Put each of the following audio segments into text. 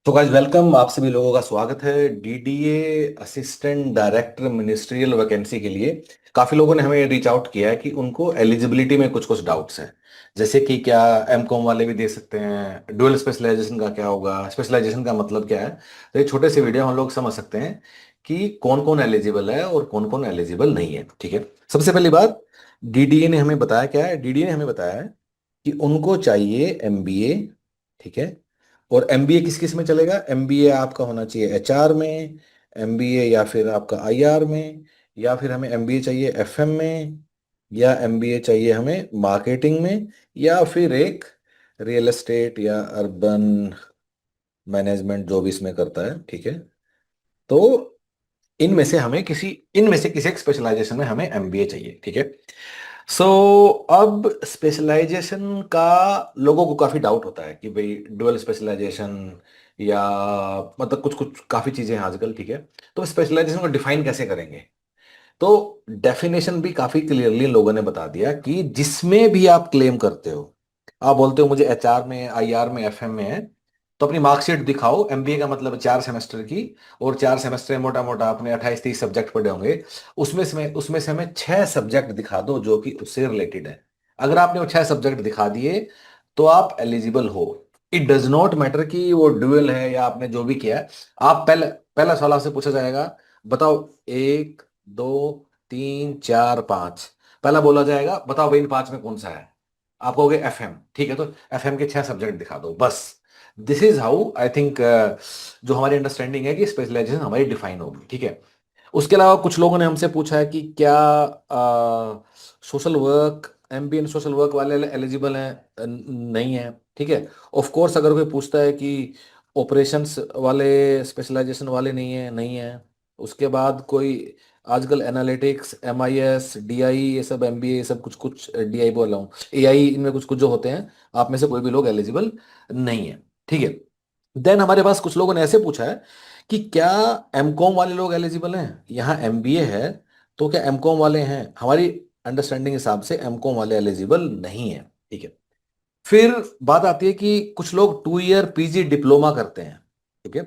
तो guys welcome, आप सभी लोगों का स्वागत है DDA assistant director ministerial vacancy के लिए। काफी लोगों ने हमें रीच आउट किया है कि उनको एलिजिबिलिटी में कुछ कुछ डाउट्स हैं। जैसे कि क्या एमकॉम वाले भी दे सकते हैं, डुअल स्पेशलाइजेशन का क्या होगा, स्पेशलाइजेशन का मतलब क्या है। तो एक छोटे से वीडियो हम लोग समझ सकते हैं कि कौन कौन एलिजिबल है और कौन कौन एलिजिबल नहीं है। ठीक है, सबसे पहली बात, डीडीए ने हमें बताया क्या है। डीडीए ने हमें बताया है कि उनको चाहिए एमबीए। ठीक है, और एमबीए किस किस में चलेगा? एमबीए आपका होना चाहिए एचआर में, एमबीए या फिर आपका आईआर में, या फिर हमें एमबीए चाहिए एफएम में, या एमबीए चाहिए हमें मार्केटिंग में, या फिर एक रियल एस्टेट या अर्बन मैनेजमेंट जो भी इसमें करता है। ठीक है, तो इनमें से किसी एक स्पेशलाइजेशन में हमें एमबीए चाहिए। ठीक है, सो अब स्पेशलाइजेशन का लोगों को काफी डाउट होता है कि भाई डुअल स्पेशलाइजेशन या मतलब कुछ कुछ काफी चीजें हैं आजकल। ठीक है, तो स्पेशलाइजेशन को डिफाइन कैसे करेंगे? तो डेफिनेशन भी काफी क्लियरली लोगों ने बता दिया कि जिसमें भी आप क्लेम करते हो, आप बोलते हो मुझे एचआर में, आईआर में, एफएम में है, तो अपनी मार्कशीट दिखाओ। एमबीए का मतलब 4 सेमेस्टर की, और 4 सेमेस्टर में मोटा मोटा आपने 28-30 सब्जेक्ट पढ़े होंगे। उसमें से हमें 6 सब्जेक्ट दिखा दो जो कि उससे रिलेटेड है। अगर आपने वो 6 सब्जेक्ट दिखा दिए तो आप एलिजिबल हो। इट डज नॉट मैटर कि वो ड्यूअल है या आपने जो भी किया है। आप पहला सवाल आपसे पूछा जाएगा, बताओ 1, 2, 3, 4, 5। पहला बोला जाएगा बताओ भाई इन 5 में कौन सा है। आप कहोगे एफएम। ठीक है, तो एफएम के 6 सब्जेक्ट दिखा दो बस। This is how I think जो हमारी अंडरस्टैंडिंग है कि स्पेशलाइजेशन हमारी डिफाइन होगी। ठीक है, उसके अलावा कुछ लोगों ने हमसे पूछा है कि क्या social work, MBA in social work वाले एलिजिबल हैं? नहीं है। ठीक है, ऑफ कोर्स अगर कोई पूछता है कि ऑपरेशंस वाले स्पेशलाइजेशन वाले नहीं है। उसके बाद कोई आजकल एनालिटिक्स, एमआईएस, डीआई, ये सब एमबीए, ये सब कुछ कुछ डीआई बोल रहा हूँ, एआई, इनमें कुछ कुछ जो होते हैं, आप में से कोई भी लोग एलिजिबल नहीं है। ठीक है, देन हमारे पास कुछ लोगों ने ऐसे पूछा है कि क्या एमकॉम वाले लोग एलिजिबल हैं? यहाँ एमबीए है, तो क्या एमकॉम वाले हैं? हमारी अंडरस्टैंडिंग हिसाब से एमकॉम वाले एलिजिबल नहीं है। ठीक है, फिर बात आती है कि कुछ लोग 2 ईयर पीजी डिप्लोमा करते हैं। ठीक है,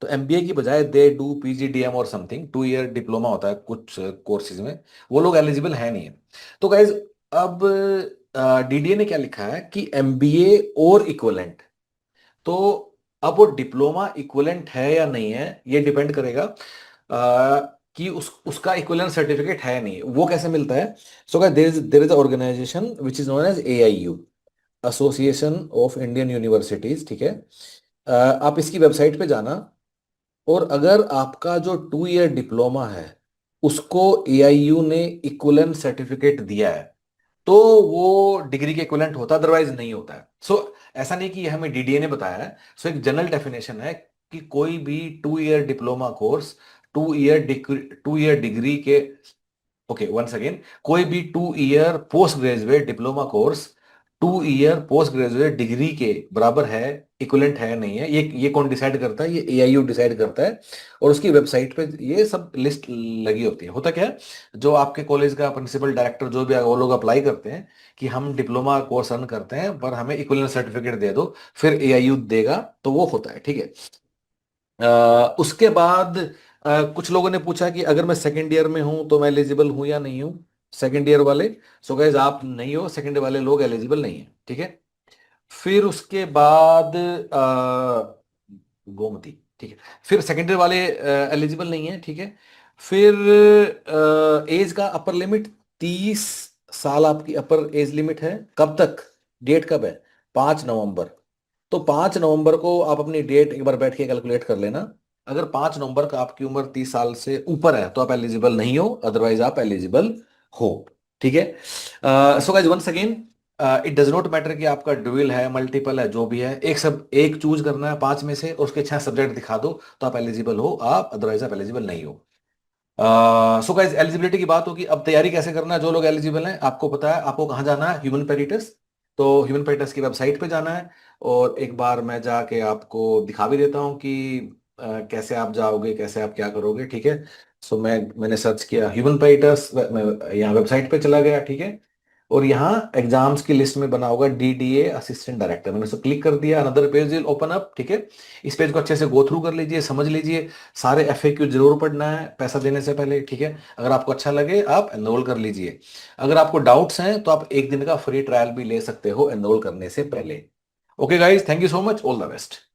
तो एमबीए की बजाय दे डू पीजीडीएम और समथिंग, 2 ईयर डिप्लोमा होता है कुछ कोर्सेज में। वो लोग एलिजिबल है नहीं है। तो गाइज, अब डीडीए ने क्या लिखा है कि एमबीए और इक्वलेंट। तो अब वो डिप्लोमा इक्विवेलेंट है या नहीं है, ये डिपेंड करेगा कि उसका इक्विवेलेंट सर्टिफिकेट है या नहीं, वो कैसे मिलता है। So there is organization which is known as AIU, association of Indian universities. ठीक है, आप इसकी वेबसाइट पे जाना, और अगर आपका जो 2 ईयर डिप्लोमा है उसको एआईयू ने इक्विवेलेंट सर्टिफिकेट दिया है, तो वो डिग्री के इक्विवेलेंट होता है, अदरवाइज नहीं होता है। सो ऐसा नहीं कि ये हमें डीडीए ने बताया है। सो एक जनरल डेफिनेशन है कि कोई भी 2 year diploma course, 2 year degree के, ओके वंस अगेन, कोई भी 2 year post graduate diploma course 2 year post graduate degree के बराबर है, इक्विवेलेंट है नहीं है, ये कौन डिसाइड करता है? ये एआईयू डिसाइड करता है। और उसकी वेबसाइट पे ये सब लिस्ट लगी होती है। होता क्या है, जो आपके कॉलेज का प्रिंसिपल डायरेक्टर जो भी है, वो लोग अप्लाई करते हैं कि हम डिप्लोमा कोर्स रन करते हैं पर हमें इक्विवेलेंट सर्टिफिकेट दे दो, फिर एआईयू देगा, तो वो होता है। ठीक है, उसके बाद कुछ लोगों ने पूछा कि अगर मैं सेकेंड ईयर में हूं तो मैं एलिजिबल हूं या नहीं हूं, सेकेंड ईयर वाले। सो गाइस, आप नहीं हो, सेकेंड ईयर वाले लोग एलिजिबल नहीं है। ठीक है, फिर उसके बाद गोमती। ठीक है, फिर सेकेंड ईयर वाले एलिजिबल नहीं है। ठीक है, फिर एज का अपर लिमिट 30 साल आपकी अपर एज लिमिट है। कब तक? डेट कब है? 5 नवंबर। तो 5 नवंबर को आप अपनी डेट एक बार बैठ के कैलकुलेट कर लेना। अगर 5 नवंबर का आपकी उम्र 30 साल से ऊपर है तो आप एलिजिबल नहीं हो, अदरवाइज आप एलिजिबल हो। ठीक है, so guys once again, it does not matter कि आपका ड्यूअल है, मल्टीपल है, जो भी है, एक चूज करना है 5 में से और उसके 6 सब्जेक्ट दिखा दो तो आप एलिजिबल हो, आप अदरवाइज आप एलिजिबल नहीं हो। सो गाइस, एलिजिबिलिटी की बात होगी। अब तैयारी कैसे करना है? जो लोग एलिजिबल हैं, आपको पता है आपको कहाँ जाना है, ह्यूमन पेरिटस। तो ह्यूमन पेरिटस की वेबसाइट पे जाना है, और एक बार मैं जाके आपको दिखा भी देता हूँ कि कैसे आप जाओगे, कैसे आप क्या करोगे। ठीक है, सो मैंने सर्च किया ह्यूमन पेरिटस, मैं यहाँ वेबसाइट पे चला गया। ठीक है, और यहाँ एग्जाम्स की लिस्ट में बना होगा डीडीए असिस्टेंट डायरेक्टर, मैंने उसे क्लिक कर दिया, another page will open up. ठीक है, इस पेज को अच्छे से गो थ्रू कर लीजिए, समझ लीजिए, सारे एफएक्यू जरूर पढ़ना है पैसा देने से पहले। ठीक है, अगर आपको अच्छा लगे आप एनरोल कर लीजिए। अगर आपको डाउट्स हैं तो आप एक दिन का फ्री ट्रायल भी ले सकते हो एनरोल करने से पहले। Okay guys, thank you so much, all the best.